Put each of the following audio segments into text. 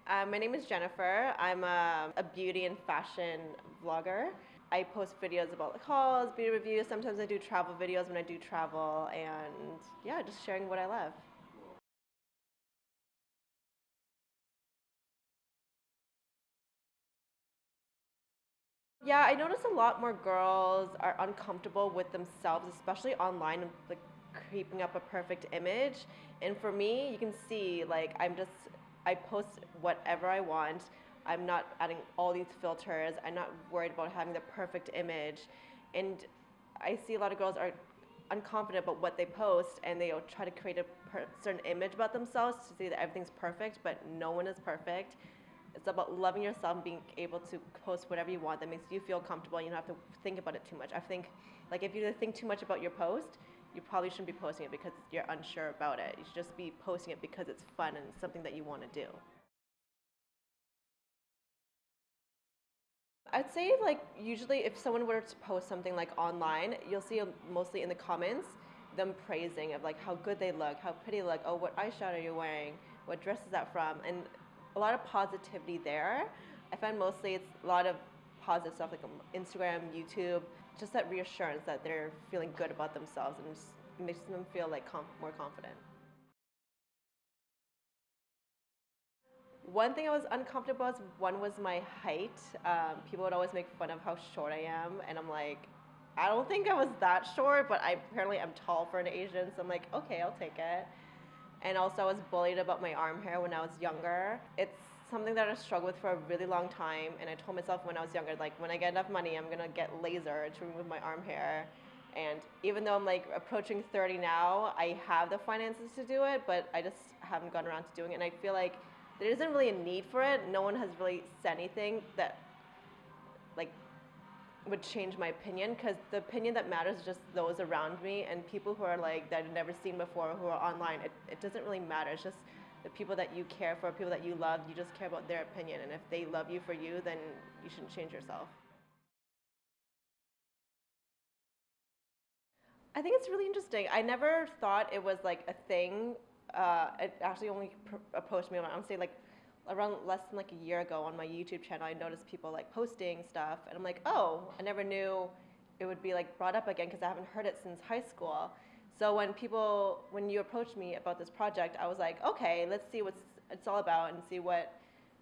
My name is Jennifer. I'm a beauty and fashion vlogger. I post videos about like hauls, beauty reviews. Sometimes I do travel videos when I do travel, and yeah, just sharing what I love. Yeah, I notice a lot more girls are uncomfortable with themselves, especially online, like keeping up a perfect image. And for me, you can see like I post whatever I want. I'm not adding all these filters. I'm not worried about having the perfect image. And I see a lot of girls are unconfident about what they post, and they try to create a certain image about themselves to say that everything's perfect, but no one is perfect. It's about loving yourself and being able to post whatever you want that makes you feel comfortable. You don't have to think about it too much. I think, like, if you think too much about your post, you probably shouldn't be posting it because you're unsure about it. You should just be posting it because it's fun and something that you want to do. I'd say, like, usually if someone were to post something like online, you'll see mostly in the comments them praising of like how good they look, how pretty they look. Oh, what eyeshadow are you wearing? What dress is that from? And a lot of positivity there. I find mostly it's a lot of positive stuff like Instagram, YouTube, just that reassurance that they're feeling good about themselves, and just makes them feel like more confident. One thing I was uncomfortable was one was my height. People would always make fun of how short I am, and I'm like, I don't think I was that short, but I apparently am tall for an Asian, so I'm like, okay, I'll take it. And also, I was bullied about my arm hair when I was younger. It's something that I struggled with for a really long time, and I told myself when I was younger, like, when I get enough money, I'm gonna get laser to remove my arm hair. And even though I'm like approaching 30 now, I have the finances to do it, but I just haven't gotten around to doing it. And I feel like there isn't really a need for it. No one has really said anything that like would change my opinion, because the opinion that matters is just those around me, and people who are like that I've never seen before who are online. It doesn't really matter. It's just the people that you care for, people that you love. You just care about their opinion, and if they love you for you, then you shouldn't change yourself. I think it's really interesting. I never thought it was like a thing. It actually only approached me when I would say like around less than like a year ago on my YouTube channel. I noticed people like posting stuff, and I'm like, oh, I never knew it would be like brought up again because I haven't heard it since high school. So when you approached me about this project, I was like, okay, let's see what it's all about and see what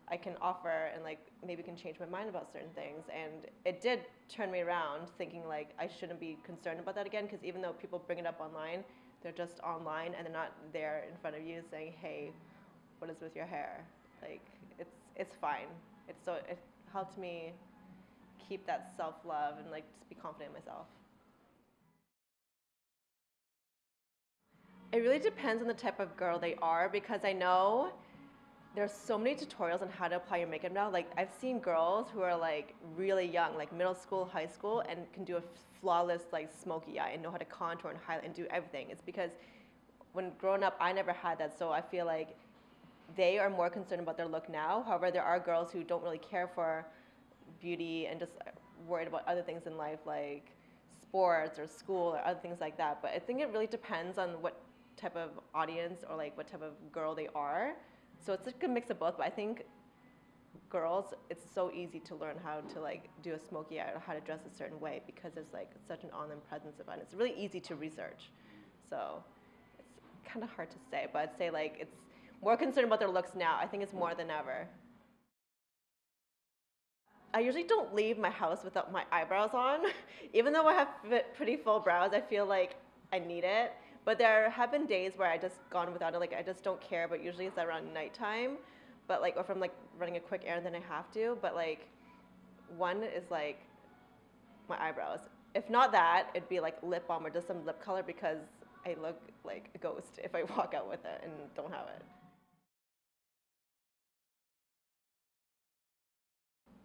I can offer, and like maybe can change my mind about certain things. And it did turn me around thinking like I shouldn't be concerned about that again, because even though people bring it up online, they're just online and they're not there in front of you saying, hey, what is with your hair? Like it's fine. It helped me keep that self-love and like just be confident in myself. It really depends on the type of girl they are, because I know there's so many tutorials on how to apply your makeup now. Like I've seen girls who are like really young, like middle school, high school, and can do a flawless like smoky eye and know how to contour and highlight and do everything. It's because when growing up, I never had that, so I feel like they are more concerned about their look now. However, there are girls who don't really care for beauty and just worried about other things in life, like sports or school or other things like that. But I think it really depends on what type of audience or like what type of girl they are. So it's like a mix of both. But I think girls, it's so easy to learn how to like do a smoky eye or how to dress a certain way, because there's like such an online presence of it. It's really easy to research. So it's kind of hard to say, but I'd say like it's more concerned about their looks now. I think it's more than ever. I usually don't leave my house without my eyebrows on. Even though I have pretty full brows, I feel like I need it. But there have been days where I just gone without it, like I just don't care, but usually it's around nighttime. But like, or if I'm like running a quick errand, then I have to. But like, one is like my eyebrows. If not that, it'd be like lip balm or just some lip color, because I look like a ghost if I walk out with it and don't have it.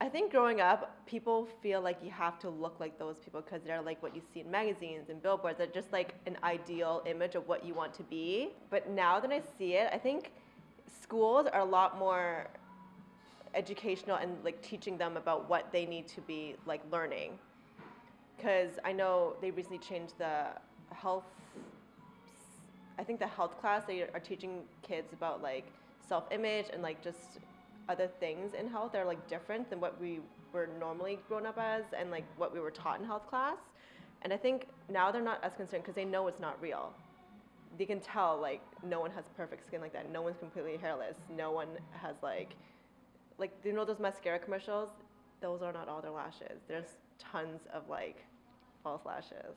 I think growing up, people feel like you have to look like those people because they're like what you see in magazines and billboards. They're just like an ideal image of what you want to be. But now that I see it, I think schools are a lot more educational and like teaching them about what they need to be like learning. Because I know they recently changed the health, I think the health class, they are teaching kids about like self-image and like just other things in health that are like different than what we were normally grown up as and like what we were taught in health class. And I think now they're not as concerned because they know it's not real. They can tell like no one has perfect skin like that. No one's completely hairless. No one has like you know those mascara commercials? Those are not all their lashes. There's tons of like false lashes.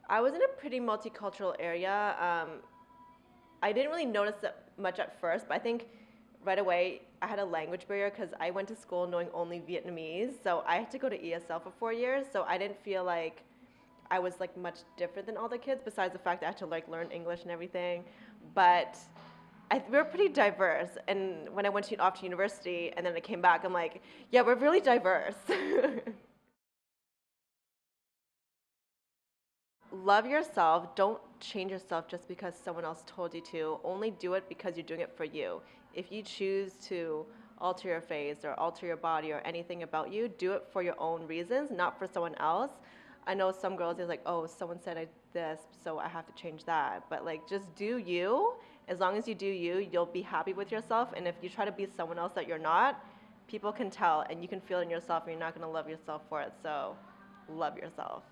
I was in a pretty multicultural area. I didn't really notice that much at first, but I think right away I had a language barrier because I went to school knowing only Vietnamese. So I had to go to ESL for 4 years. So I didn't feel like I was like much different than all the kids, besides the fact that I had to like learn English and everything. But we were pretty diverse. And when I went off to university and then I came back, I'm like, yeah, we're really diverse. Love yourself. Don't change yourself just because someone else told you to. Only do it because you're doing it for you. If you choose to alter your face or alter your body or anything about you, do it for your own reasons, not for someone else. I know some girls are like, oh, someone said I this, so I have to change that. But like, just do you. As long as you do you, you'll be happy with yourself. And if you try to be someone else that you're not, people can tell and you can feel it in yourself and you're not going to love yourself for it. So love yourself.